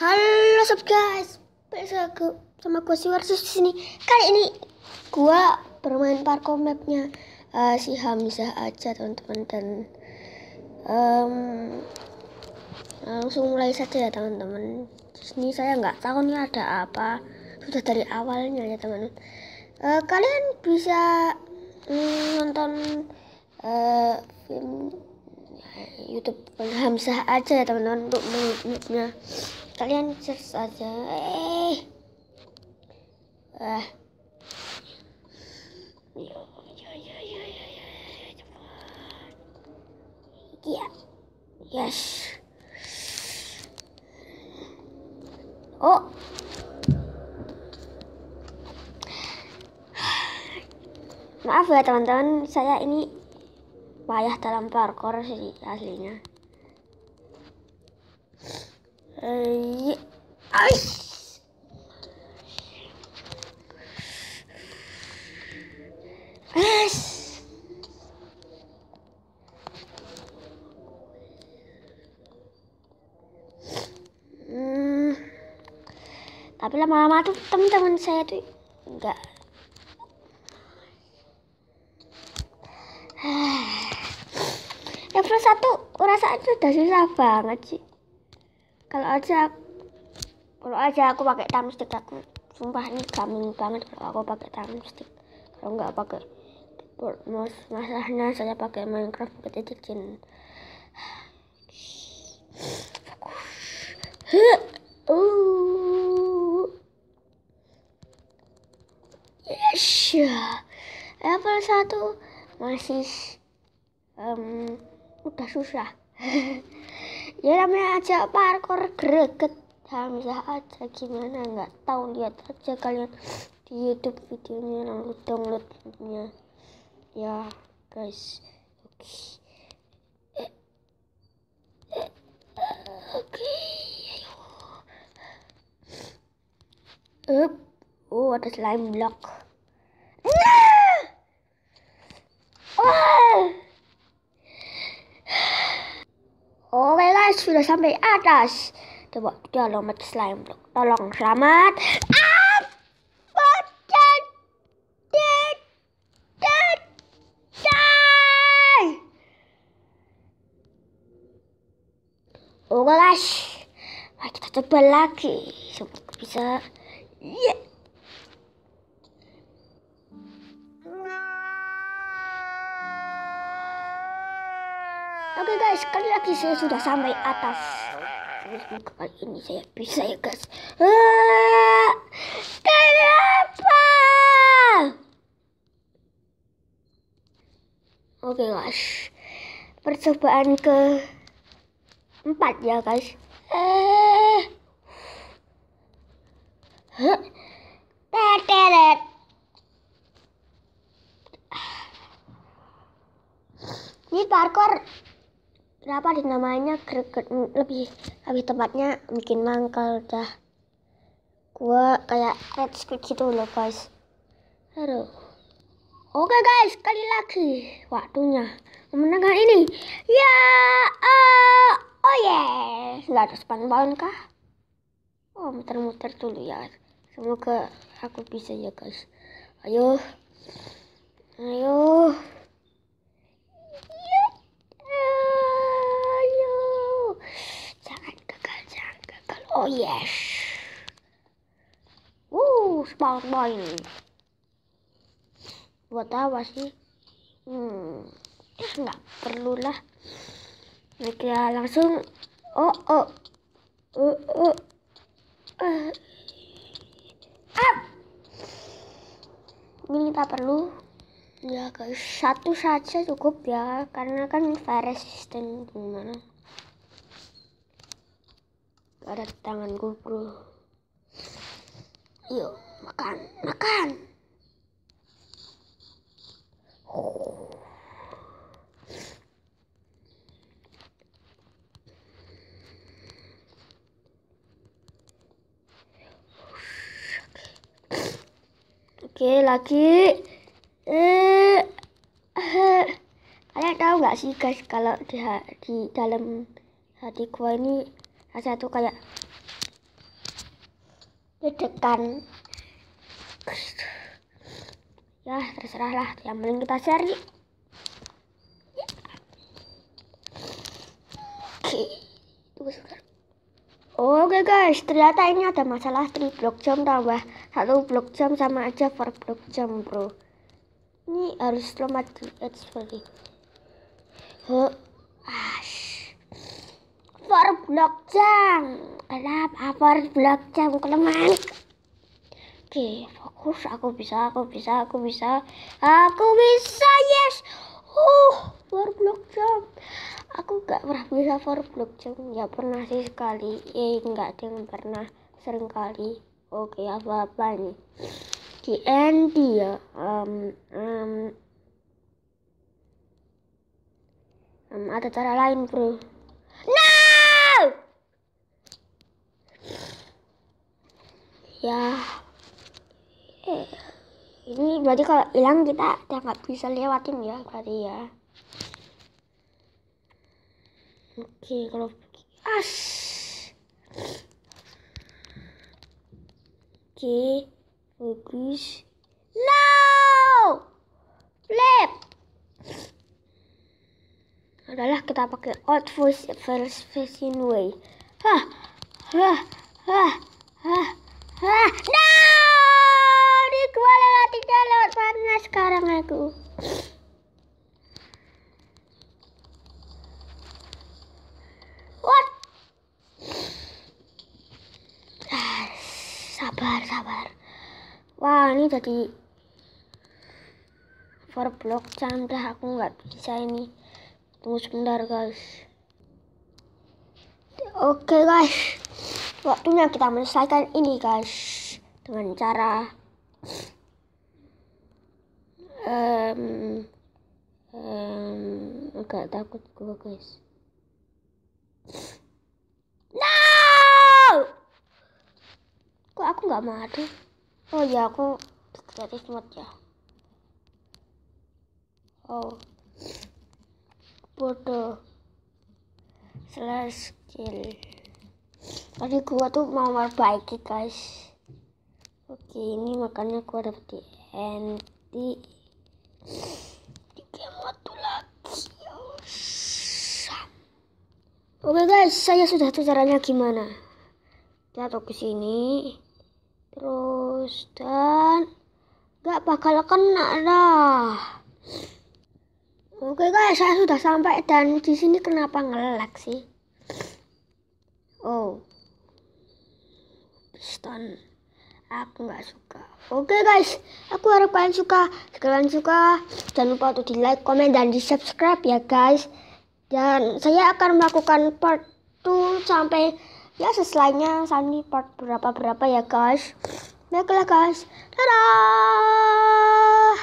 Halo sob guys, sama gue si Warsus di sini. Kali ini gue bermain parkour mapnya si Hamzah aja teman-teman, dan langsung mulai saja ya teman-teman. Di sini saya nggak tahu nih ada apa, sudah dari awalnya ya teman-teman. Kalian bisa nonton film YouTube Hamzah aja ya teman-teman untuk mapnya. Kalian search aja ya, yes. Oh, maaf ya teman-teman, saya ini payah dalam parkour sih aslinya. Tapi lama-lama tuh teman-teman saya tuh enggak level 1 rasanya udah susah banget sih. Kalau aja aku pakai thumbstick, aku sumpah ini gampang banget kalau aku pakai thumbstick. Kalau nggak pakai keyboard mouse, masalahnya saya pakai Minecraft Pocket Edition. Yes, level 1 masih udah susah. Ya namanya aja parkour greget, Hamzah aja gimana nggak tahu, lihat aja kalian di YouTube videonya, downloadnya ya guys. Oke. Oh, ada slime block. Oke guys, sudah sampai atas. Coba dia lompat slime block. Tolong selamat. Oke guys, mari kita coba lagi. Semoga bisa. Yeah. Oke guys, sekali lagi saya sudah sampai atas. Semoga kali ini saya bisa ya guys. Kenapa? Oke guys, percobaan ke 4 ya guys. Teteret. Ini parkour kenapa dinamainya greget, lebih tepatnya bikin mangkal dah. Gua kayak red squid gitu loh guys. Aduh. Oke guys, sekali lagi waktunya memenangkan ini. Ya, oh yes, nggak ada spawn kah? Oh, muter-muter dulu ya. Semoga aku bisa ya guys. Ayo. Jangan gagal. Oh yes. Spawn point. Buat apa sih? Nggak perlu lah. Mereka langsung. Ini tak perlu. Ya guys, satu saja cukup ya, karena kan fire resistant gimana. Gak ada tanganku bro. Yuk, makan. Oke, lagi. Kalian tahu nggak sih guys, kalau di dalam hati gua ini rasa tuh kayak dedekan. Ya terserah lah, yang penting kita share. Oke guys, ternyata ini ada masalah 3 blok jam tambah 1 blok jam sama aja 4 blok jam bro. Ini harus lompat di edge seperti 4 blok jam. Kenapa 4 blok jam kelemahan? Oke, fokus, aku bisa, yes. 4 blok jam. Aku gak pernah bisa 4 blok jam. Ya pernah sih sekali. Enggak yang pernah, sering kali. Oke, apa-apa nih. Di end ya. Ada cara lain bro. No! Ya. Ini berarti kalau hilang kita nggak bisa lewatin ya berarti ya. Oke, kalau oke, bagus. No! Flip. Adalah kita pakai old voice version way. No! Ini gua lewat mana sekarang aku? What? Sabar. Wah, ini jadi 4 blok jam dah, aku nggak bisa ini. Tunggu sebentar guys. Oke guys, waktunya kita menyelesaikan ini guys dengan cara agak takut gue guys. No! Kok aku nggak mati? Oh ya, aku kreatif mode ya. Oh, bodoh. Slash skill. Tadi gua tuh mau memperbaiki guys. Oke, ini makanya gua dapet di anti di game mode lagi. Oke guys, saya sudah tahu caranya gimana. Jatuh ke sini, terus dan gak bakal kena dah. Oke guys, saya sudah sampai dan di sini kenapa nge-lag sih? Oh, piston. Aku nggak suka. Oke guys, aku harap kalian suka. Jika kalian suka, jangan lupa untuk di like, komen, dan di subscribe ya guys. Dan saya akan melakukan part 2 sampai ya seselainya Sandi part berapa ya guys. Baiklah guys, dadah.